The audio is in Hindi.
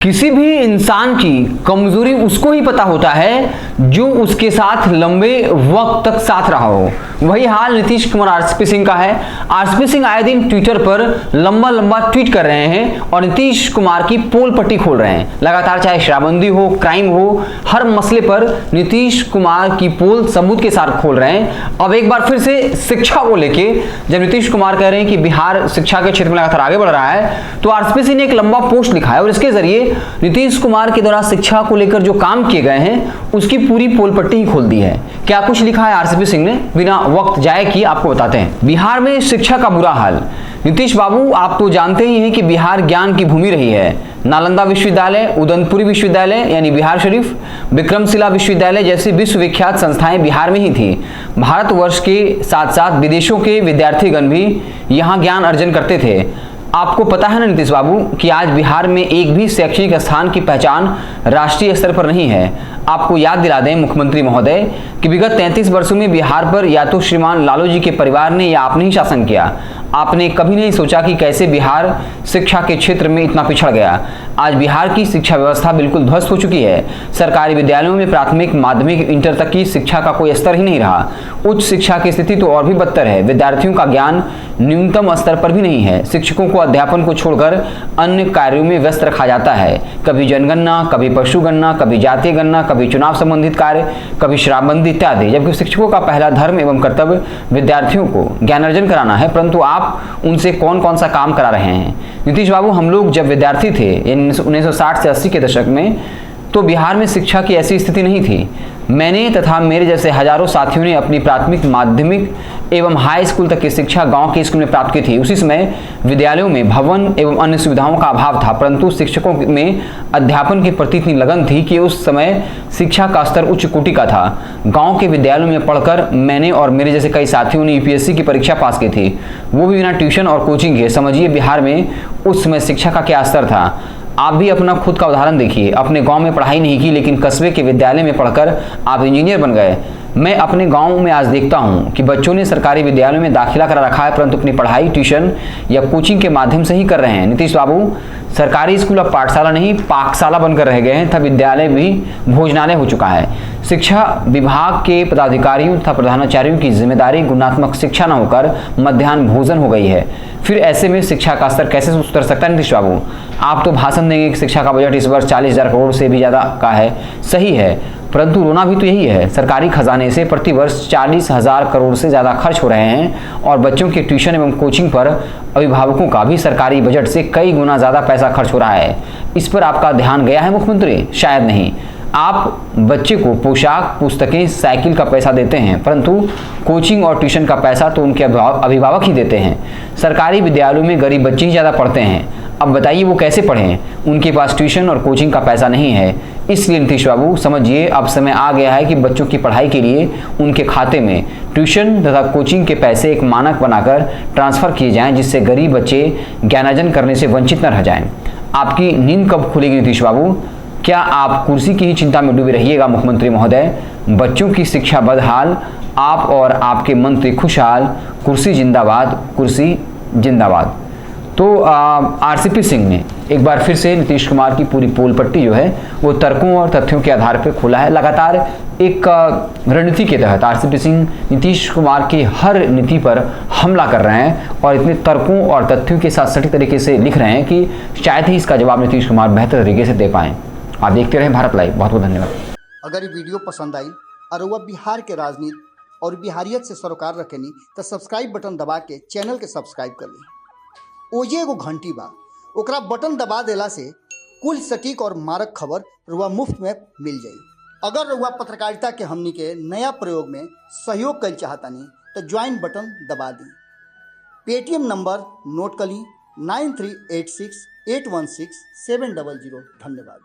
किसी भी इंसान की कमजोरी उसको ही पता होता है जो उसके साथ लंबे वक्त तक साथ रहा हो। वही हाल नीतीश कुमार आरसीपी सिंह का है। आरसीपी सिंह आए दिन ट्विटर पर लंबा लंबा ट्वीट कर रहे हैं और नीतीश कुमार की पोल पट्टी खोल रहे हैं। लगातार चाहे शराबबंदी हो, क्राइम हो, हर मसले पर नीतीश कुमार की पोल सबूत के साथ खोल रहे हैं। अब एक बार फिर से शिक्षा को लेके जब नीतीश कुमार कह रहे हैं कि बिहार शिक्षा के क्षेत्र में लगातार आगे बढ़ रहा है, तो आरसीपी सिंह ने एक लंबा पोस्ट लिखा है और इसके जरिए नीतीश कुमार के द्वारा शिक्षा को लेकर जो काम किए गए हैं उसकी पूरी पोल पट्टी ही खोल दी है। क्या कुछ लिखा है आरसीपी सिंह ने, बिना वक्त जाए कि आपको बताते हैं। बिहार में शिक्षा का बुरा हाल। नीतीश बाबू, आप तो जानते ही हैं कि बिहार ज्ञान की भूमि रही है। नालंदा विश्वविद्यालय, उदयपुरी विश्वविद्यालय यानी बिहार शरीफ, विक्रमशिला विश्वविद्यालय जैसी विश्वविख्यात संस्थाएं बिहार में ही थी। भारतवर्ष के साथ साथ विदेशों के विद्यार्थीगण भी यहाँ ज्ञान अर्जन करते थे। आपको पता है ना नीतीश बाबू कि आज बिहार में एक भी शैक्षणिक स्थान की पहचान राष्ट्रीय स्तर पर नहीं है। आपको याद दिला दें मुख्यमंत्री महोदय कि विगत 33 वर्षों में बिहार पर या तो श्रीमान लालू जी के परिवार ने या आपने ही शासन किया। आपने कभी नहीं सोचा कि कैसे बिहार शिक्षा के क्षेत्र में इतना पिछड़ गया। आज बिहार की शिक्षा व्यवस्था बिल्कुल ध्वस्त हो चुकी है। सरकारी विद्यालयों में प्राथमिक, माध्यमिक, इंटर तक की शिक्षा का कोई स्तर ही नहीं रहा। उच्च शिक्षा की स्थिति तो और भी बदतर है। विद्यार्थियों का ज्ञान न्यूनतम स्तर पर भी नहीं है। शिक्षकों को अध्यापन को छोड़कर अन्य कार्यों में व्यस्त रखा जाता है। कभी जनगणना, कभी पशुगणना, कभी जातीय गणना, कभी चुनाव संबंधित कार्य, कभी शराबबंदी इत्यादि। जबकि शिक्षकों का पहला धर्म एवं कर्तव्य विद्यार्थियों को ज्ञानार्जन कराना है, परंतु आप उनसे कौन कौन सा काम करा रहे हैं। नीतीश बाबू, हम लोग जब विद्यार्थी थे 1960 से 80 के दशक में, तो बिहार में शिक्षा की ऐसी स्थिति नहीं थी। मैंने तथा मेरे जैसे हजारों साथियों ने अपनी प्राथमिक, माध्यमिक एवं हाई स्कूल तक की शिक्षा गांव के स्कूल में प्राप्त की थी। उसी समय विद्यालयों में भवन एवं अन्य सुविधाओं का अभाव था, परंतु शिक्षकों में अध्यापन के प्रति इतनी लगन थी कि उस समय शिक्षा का स्तर उच्च कोटि का था। गांव के विद्यालयों में पढ़कर मैंने और मेरे जैसे कई साथियों ने यूपीएससी की परीक्षा पास की थी, वो भी बिना ट्यूशन और कोचिंग के। समझिए बिहार में उस समय शिक्षा का क्या स्तर था। आप भी अपना खुद का उदाहरण देखिए। अपने गांव में पढ़ाई नहीं की, लेकिन कस्बे के विद्यालय में पढ़कर आप इंजीनियर बन गए। मैं अपने गांव में आज देखता हूं कि बच्चों ने सरकारी विद्यालयों में दाखिला करा रखा है, परंतु अपनी पढ़ाई ट्यूशन या कोचिंग के माध्यम से ही कर रहे हैं। नीतीश बाबू, सरकारी स्कूल अब पाठशाला नहीं पाकशाला बनकर रह गए हैं तथा विद्यालय भी भोजनालय हो चुका है। शिक्षा विभाग के पदाधिकारियों तथा प्रधानाचार्यों की जिम्मेदारी गुणात्मक शिक्षा न होकर मध्याह्न भोजन हो गई है। फिर ऐसे में शिक्षा का स्तर कैसे सुधर सकता है। नीतीश बाबू, आप तो भाषण देंगे कि शिक्षा का बजट इस वर्ष 40,000 करोड़ से भी ज़्यादा का है। सही है, परंतु रोना भी तो यही है। सरकारी खजाने से प्रतिवर्ष 40,000 करोड़ से ज़्यादा खर्च हो रहे हैं और बच्चों के ट्यूशन एवं कोचिंग पर अभिभावकों का भी सरकारी बजट से कई गुना ज़्यादा पैसा खर्च हो रहा है। इस पर आपका ध्यान गया है मुख्यमंत्री? शायद नहीं। आप बच्चे को पोशाक, पुस्तकें, साइकिल का पैसा देते हैं, परंतु कोचिंग और ट्यूशन का पैसा तो उनके अभिभावक ही देते हैं। सरकारी विद्यालयों में गरीब बच्चे ही ज़्यादा पढ़ते हैं। अब बताइए वो कैसे पढ़ें, उनके पास ट्यूशन और कोचिंग का पैसा नहीं है। इसलिए नीतीश बाबू समझिए, अब समय आ गया है कि बच्चों की पढ़ाई के लिए उनके खाते में ट्यूशन तथा कोचिंग के पैसे एक मानक बनाकर ट्रांसफ़र किए जाएं, जिससे गरीब बच्चे ज्ञानार्जन करने से वंचित न रह जाएं। आपकी नींद कब खुलेगी नीतीश बाबू? क्या आप कुर्सी की ही चिंता में डूबे रहिएगा मुख्यमंत्री महोदय? बच्चों की शिक्षा बदहाल, आप और आपके मंत्री खुशहाल। कुर्सी जिंदाबाद, कुर्सी जिंदाबाद। तो आरसीपी सिंह ने एक बार फिर से नीतीश कुमार की पूरी पोल पट्टी जो है वो तर्कों और तथ्यों के आधार पर खोला है। लगातार एक रणनीति के तहत आरसीपी सिंह नीतीश कुमार की हर नीति पर हमला कर रहे हैं और इतने तर्कों और तथ्यों के साथ सटीक तरीके से लिख रहे हैं कि शायद ही इसका जवाब नीतीश कुमार बेहतर तरीके से दे पाएँ। आप देखते रहें भारत लाइव। बहुत बहुत धन्यवाद। अगर ये वीडियो पसंद आई और वह बिहार के राजनीति और बिहारियत से सरोकार रखेनी तो सब्सक्राइब बटन दबा के चैनल के सब्सक्राइब कर ली। ओजे एगो घंटी बा, ओकरा बटन दबा देला से कुल सटीक और मारक खबर रुआ मुफ्त में मिल जाई। अगर रुआ पत्रकारिता के हमनी के नया प्रयोग में सहयोग कर चाहतानी तो ज्वाइन बटन दबा दी। पेटीएम नंबर नोट कर ली 9386816700। धन्यवाद।